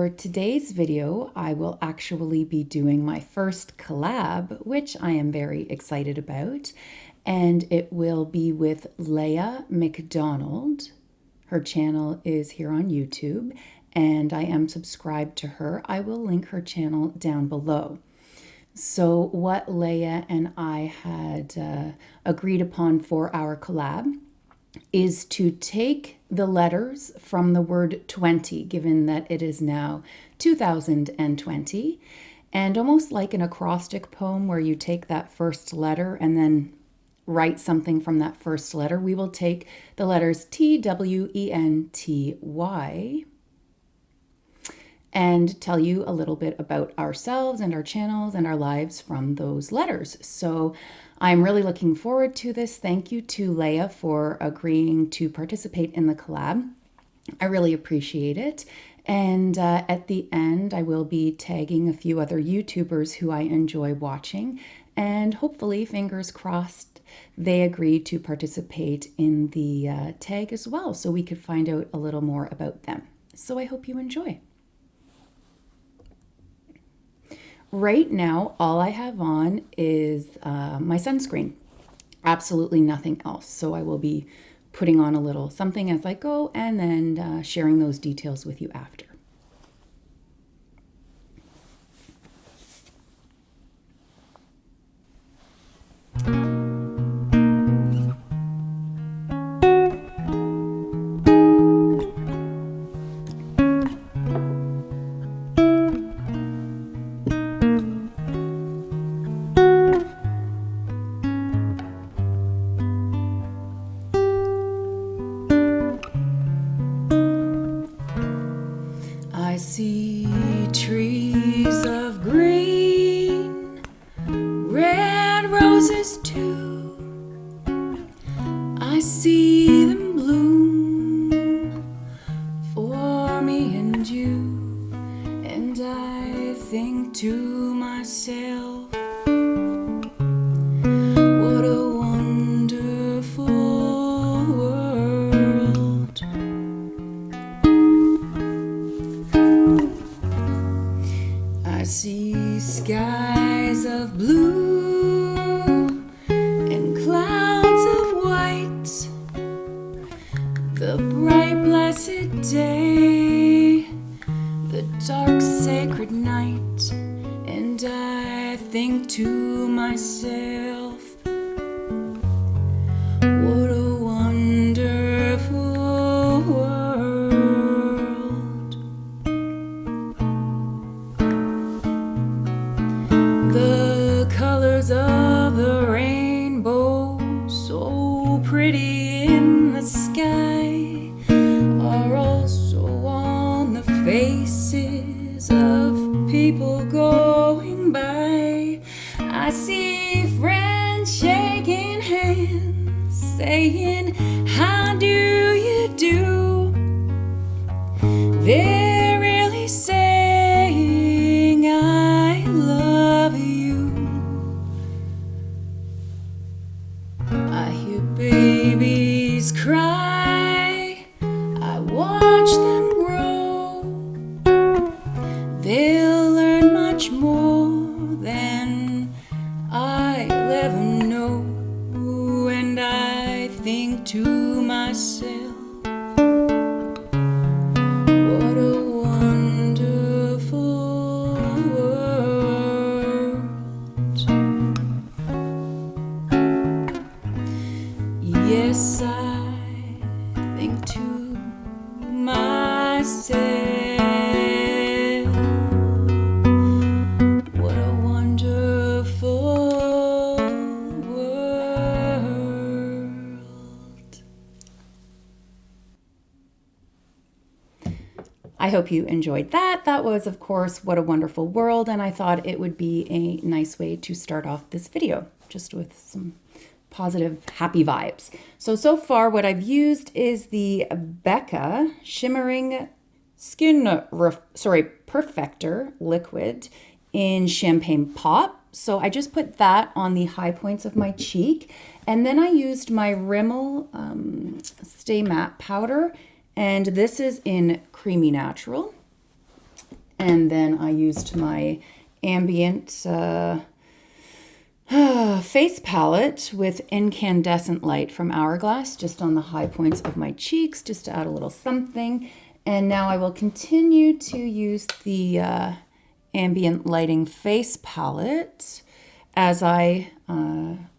For today's video, I will actually be doing my first collab, which I am very excited about, and it will be with Leah MacDonald. Her channel is here on YouTube, and I am subscribed to her. I will link her channel down below. So what Leah and I had agreed upon for our collab is to take the letters from the word 20, given that it is now 2020, and almost like an acrostic poem where you take that first letter and then write something from that first letter, we will take the letters T, W, E, N, T, Y, and tell you a little bit about ourselves and our channels and our lives from those letters. So I'm really looking forward to this. Thank you to Leah for agreeing to participate in the collab. I really appreciate it. And at the end, I will be tagging a few other YouTubers who I enjoy watching, and hopefully, fingers crossed, they agree to participate in the tag as well, so we could find out a little more about them. So I hope you enjoy. Right now, all I have on is my sunscreen. Absolutely nothing else. So I will be putting on a little something as I go and then sharing those details with you after. I see trees of green, red roses too. I see them bloom for me and you, and I think to myself, what a wonderful world. I see skies of blue and clouds of white, the bright blessed day, the dark sacred night, and I think to myself, what a wonderful world. The colors of the rainbow, so pretty in the sky, are also on the faces of people going by. I see friends shaking hands, saying, how do you do? They're really saying, I love you. I hear babies cry, I watch them grow. They'll learn much more than I'll ever know, and I think to myself, what a wonderful world. Yes, I think to myself, what a wonderful world. I hope you enjoyed that. That was, of course, What a Wonderful World, and I thought it would be a nice way to start off this video, just with some positive, happy vibes. So far what I've used is the Becca Shimmering Skin Perfector Liquid in Champagne Pop. So I just put that on the high points of my cheek, and then I used my Rimmel Stay Matte Powder, and this is in Creamy Natural. And then I used my ambient face palette with incandescent light from Hourglass, just on the high points of my cheeks, just to add a little something. And now I will continue to use the ambient lighting face palette as I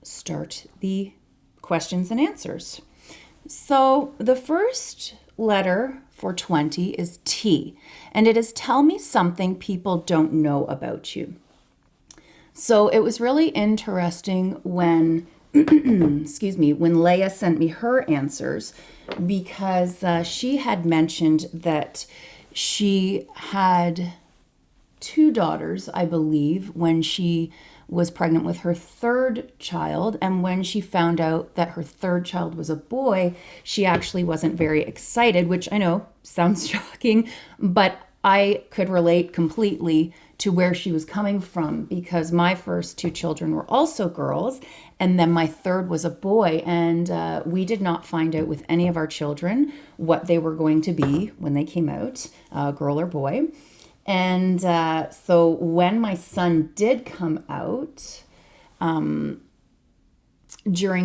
start the questions and answers. So the first letter for 20 is T, and it is tell me something people don't know about you. So it was really interesting when, excuse me, when Leah sent me her answers, because she had mentioned that she had 2 daughters, I believe, when she was pregnant with her 3rd child. And when she found out that her 3rd child was a boy, she actually wasn't very excited, which I know sounds shocking, but I could relate completely to where she was coming from, because my first 2 children were also girls, and then my 3rd was a boy, and we did not find out with any of our children what they were going to be when they came out, girl or boy. And so when my son did come out during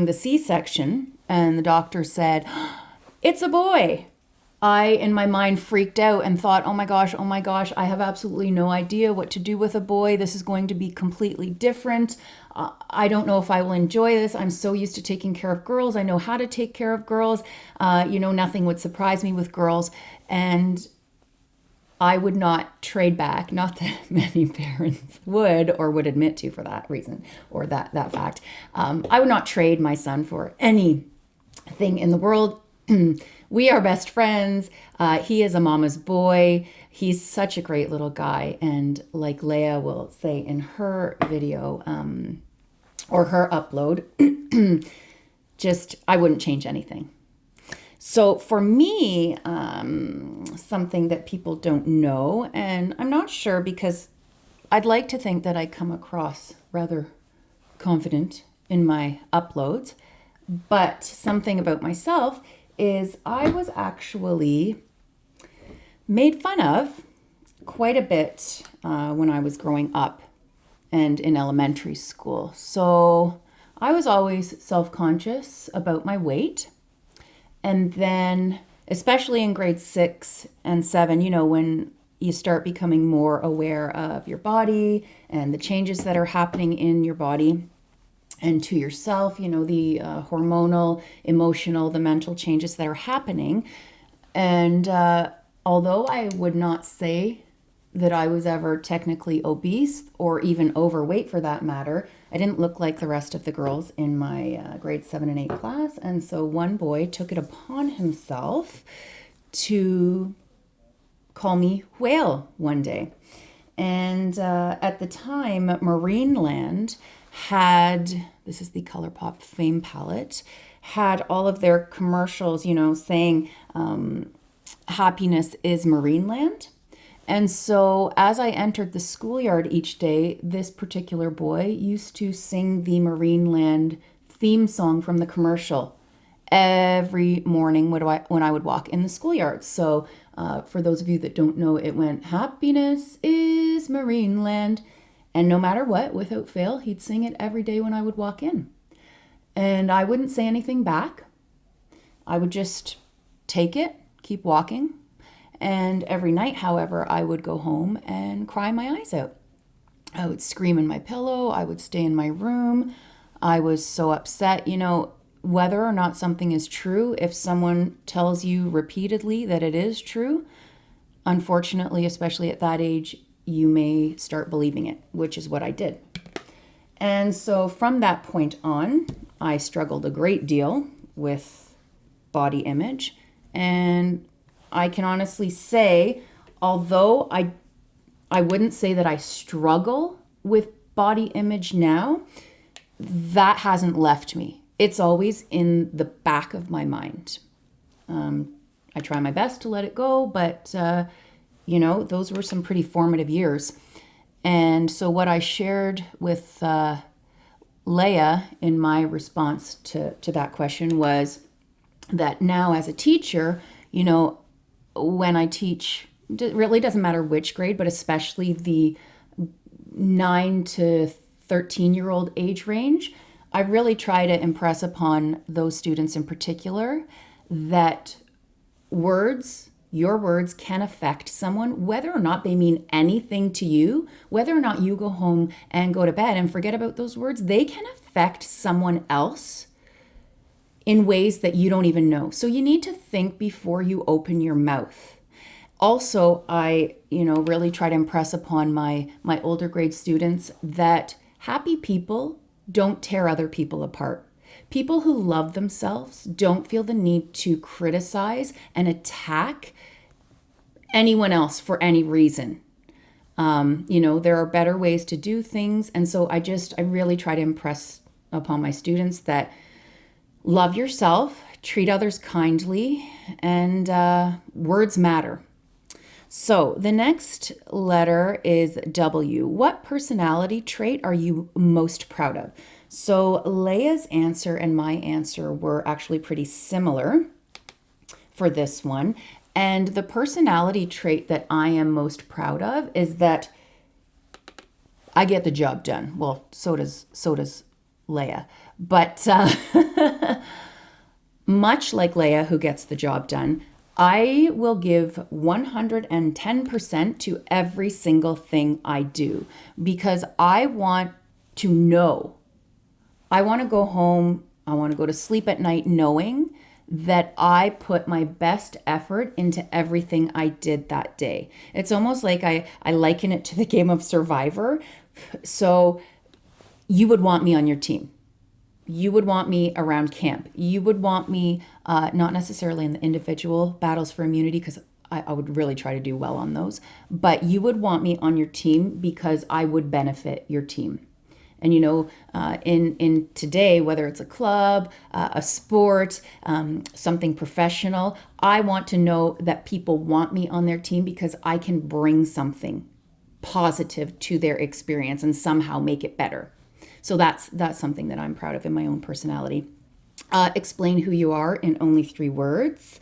the C-section, and the doctor said, "It's a boy," I, in my mind, freaked out and thought, oh my gosh, I have absolutely no idea what to do with a boy. This is going to be completely different. I don't know if I will enjoy this. I'm so used to taking care of girls. I know how to take care of girls. Nothing would surprise me with girls. And I would not trade back, not that many parents would or would admit to for that reason or that fact. I would not trade my son for anything in the world. We are best friends. He is a mama's boy. He's such a great little guy. And like Leah will say in her video or her upload, I wouldn't change anything. So for me, something that people don't know, and I'm not sure because I'd like to think that I come across rather confident in my uploads, but something about myself is I was actually made fun of quite a bit when I was growing up and in elementary school. So I was always self-conscious about my weight. And then, especially in grade 6 and 7, when you start becoming more aware of your body and the changes that are happening in your body and to yourself, the hormonal, emotional, the mental changes that are happening. And although I would not say that I was ever technically obese or even overweight for that matter, I didn't look like the rest of the girls in my grade 7 and 8 class. And so one boy took it upon himself to call me Whale one day. And at the time, Marineland had, this is the ColourPop Fame palette, had all of their commercials, saying happiness is Marineland. And so as I entered the schoolyard each day, this particular boy used to sing the Marineland theme song from the commercial every morning when I would walk in the schoolyard. So for those of you that don't know, it went, happiness is Marineland. And no matter what, without fail, he'd sing it every day when I would walk in. And I wouldn't say anything back. I would just take it, keep walking. And every night, however, I would go home and cry my eyes out. I would scream in my pillow. I would stay in my room. I was so upset. Whether or not something is true, if someone tells you repeatedly that it is true, unfortunately, especially at that age, you may start believing it, which is what I did. And so from that point on, I struggled a great deal with body image. And I can honestly say, although I wouldn't say that I struggle with body image now, that hasn't left me. It's always in the back of my mind. I try my best to let it go, but, those were some pretty formative years. And so what I shared with Leah in my response to that question was that now as a teacher, when I teach it really doesn't matter which grade, but especially the 9 to 13-year-old age range, I really try to impress upon those students in particular that your words can affect someone, whether or not they mean anything to you, whether or not you go home and go to bed and forget about those words, they can affect someone else in ways that you don't even know. So you need to think before you open your mouth. Also, I, really try to impress upon my older grade students that happy people don't tear other people apart. People who love themselves don't feel the need to criticize and attack anyone else for any reason. There are better ways to do things. And so I really try to impress upon my students that love yourself, treat others kindly, and words matter. So the next letter is W. What personality trait are you most proud of? So Leah's answer and my answer were actually pretty similar for this one. And the personality trait that I am most proud of is that I get the job done. Well, so does Leah. But much like Leah, who gets the job done, I will give 110% to every single thing I do because I want to know. I want to go home, I want to go to sleep at night knowing that I put my best effort into everything I did that day. It's almost like I liken it to the game of Survivor. So you would want me on your team. You would want me around camp. You would want me, not necessarily in the individual battles for immunity, because I would really try to do well on those, but you would want me on your team because I would benefit your team. And in today, whether it's a club, a sport, something professional, I want to know that people want me on their team because I can bring something positive to their experience and somehow make it better. So that's something that I'm proud of in my own personality. Explain who you are in only 3 words.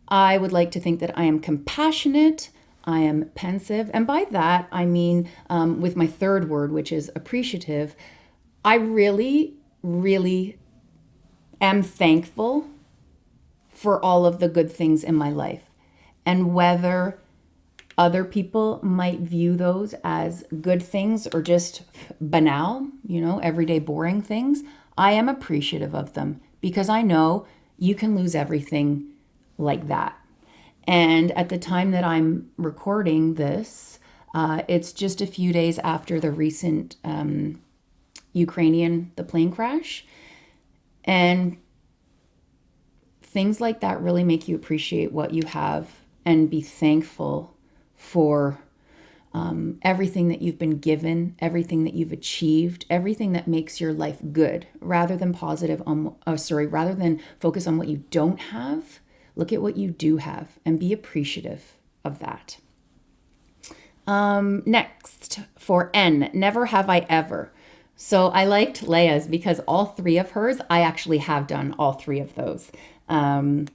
I would like to think that I am compassionate, I am pensive, and by that I mean with my 3rd word, which is appreciative, I really, really am thankful for all of the good things in my life. And whether other people might view those as good things or just banal, everyday boring things, I am appreciative of them because I know you can lose everything like that. And at the time that I'm recording this, it's just a few days after the recent the plane crash. And things like that really make you appreciate what you have and be thankful for everything that you've been given, everything that you've achieved, everything that makes your life good, rather than rather than focus on what you don't have. Look at what you do have and be appreciative of that. Next, for N, never have I ever. So I liked Leah's because all 3 of hers, I actually have done all 3 of those. And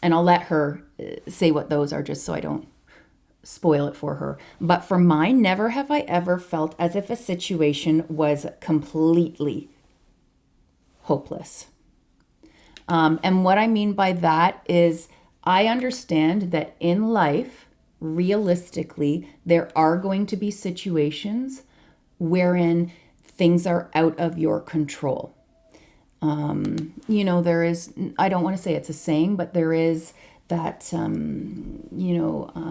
I'll let her say what those are just so I don't spoil it for her. But for mine, never have I ever felt as if a situation was completely hopeless. And what I mean by that is I understand that in life, realistically, there are going to be situations wherein things are out of your control. There is, I don't want to say it's a saying, but there is that,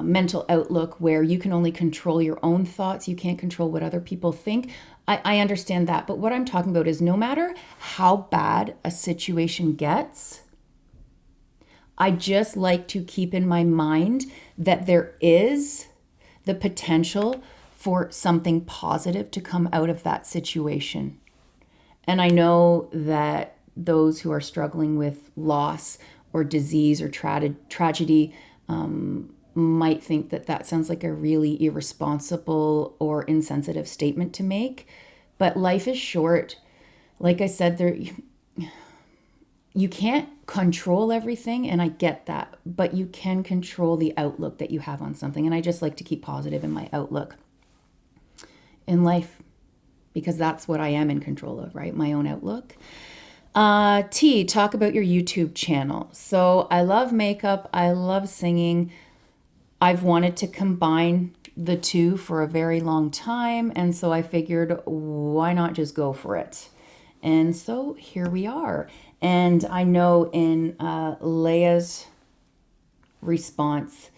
mental outlook where you can only control your own thoughts. You can't control what other people think. I understand that. But what I'm talking about is no matter how bad a situation gets, I just like to keep in my mind that there is the potential for something positive to come out of that situation. And I know that those who are struggling with loss or disease or tragedy might think that sounds like a really irresponsible or insensitive statement to make. But life is short. Like I said, you can't control everything, and I get that, but you can control the outlook that you have on something. And I just like to keep positive in my outlook in life, because that's what I am in control of, right? My own outlook. T, talk about your YouTube channel. So I love makeup. I love singing. I've wanted to combine the two for a very long time. And so I figured, why not just go for it? And so here we are. And I know in Leah's response,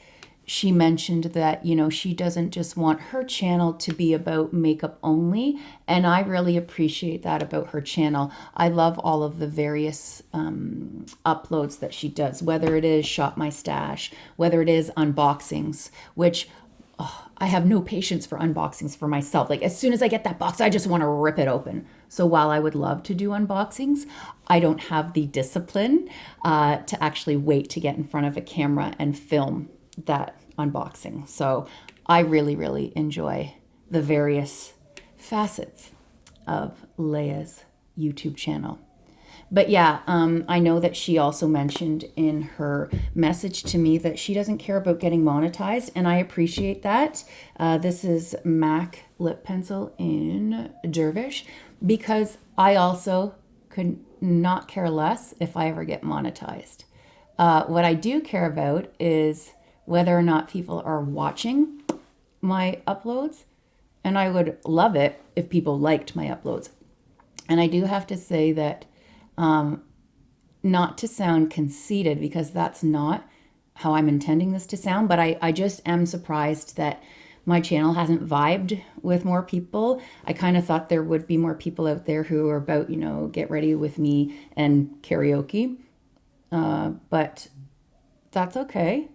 she mentioned that, you know, she doesn't just want her channel to be about makeup only. And I really appreciate that about her channel. I love all of the various uploads that she does, whether it is Shop My Stash, whether it is unboxings, which I have no patience for unboxings for myself. Like, as soon as I get that box, I just want to rip it open. So while I would love to do unboxings, I don't have the discipline to actually wait to get in front of a camera and film that unboxing. So I really, really enjoy the various facets of Leah's YouTube channel. But yeah, I know that she also mentioned in her message to me that she doesn't care about getting monetized, and I appreciate that. This is MAC lip pencil in Dervish, because I also could not care less if I ever get monetized. What I do care about is whether or not people are watching my uploads, and I would love it if people liked my uploads. And I do have to say that not to sound conceited, because that's not how I'm intending this to sound, but I just am surprised that my channel hasn't vibed with more people. I kind of thought there would be more people out there who are about, you know, get ready with me and karaoke. But that's okay,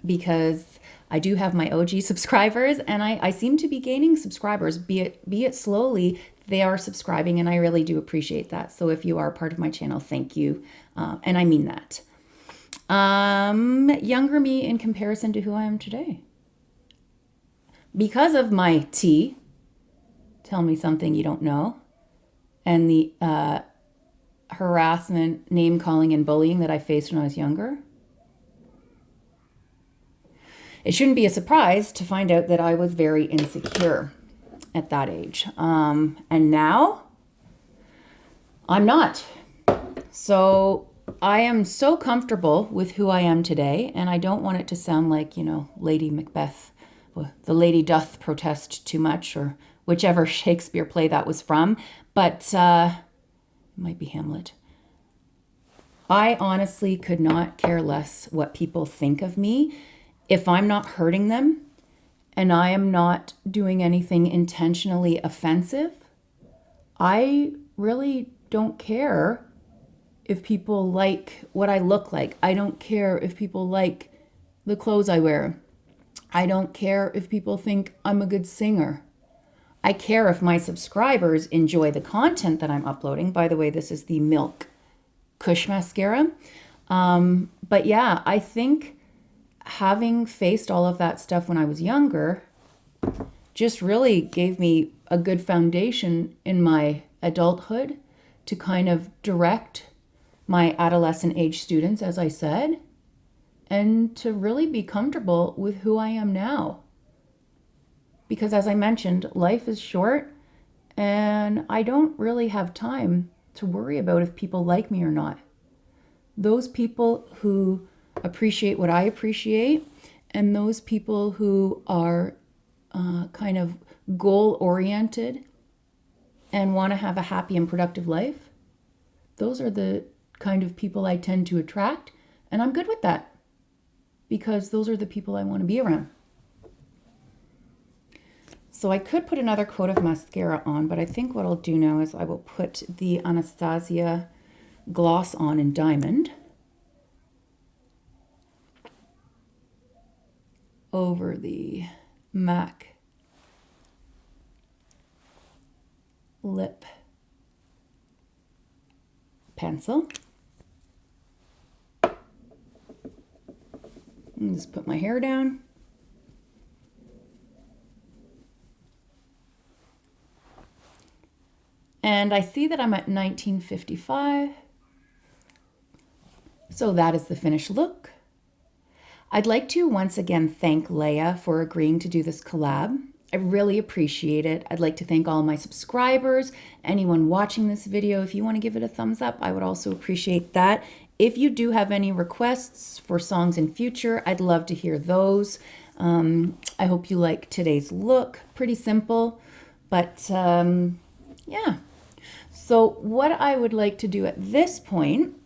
because I do have my OG subscribers, and I seem to be gaining subscribers, be it slowly. They are subscribing, and I really do appreciate that. So if you are part of my channel, thank you. And I mean that. Younger me in comparison to who I am today. Because of my T, tell me something you don't know, and the harassment, name calling, and bullying that I faced when I was younger, it shouldn't be a surprise to find out that I was very insecure at that age. And now I'm not. So I am so comfortable with who I am today, and I don't want it to sound like, you know, Lady Macbeth, the lady doth protest too much, or whichever Shakespeare play that was from, but it might be Hamlet. I honestly could not care less what people think of me if I'm not hurting them and I am not doing anything intentionally offensive. I really don't care if people like what I look like. I don't care if people like the clothes I wear. I don't care if people think I'm a good singer. I care if my subscribers enjoy the content that I'm uploading. By the way, this is the Milk Kush mascara. But yeah, I think having faced all of that stuff when I was younger just really gave me a good foundation in my adulthood to kind of direct my adolescent age students, as I said, and to really be comfortable with who I am now. Because as I mentioned, life is short, and I don't really have time to worry about if people like me or not. Those people who appreciate what I appreciate, and those people who are kind of goal-oriented and want to have a happy and productive life, those are the kind of people I tend to attract, and I'm good with that, because those are the people I want to be around. So I could put another coat of mascara on, but I think what I'll do now is I will put the Anastasia gloss on in Diamond over the MAC lip pencil. And just put my hair down. And I see that I'm at 1955. So that is the finished look. I'd like to once again thank Leah for agreeing to do this collab. I really appreciate it. I'd like to thank all my subscribers, anyone watching this video. If you want to give it a thumbs up, I would also appreciate that. If you do have any requests for songs in future, I'd love to hear those. I hope you like today's look. Pretty simple, but yeah. So what I would like to do at this point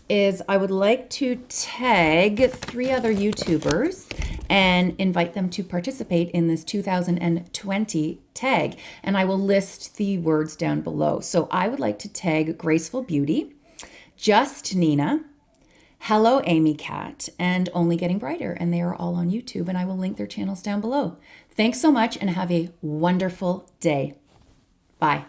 is I would like to tag 3 other YouTubers and invite them to participate in this 2020 tag. And I will list the words down below. So I would like to tag Graceful Beauty, Just Nina, Hello AmyKat, and Only Getting Brighter. And they are all on YouTube, and I will link their channels down below. Thanks so much and have a wonderful day. Bye.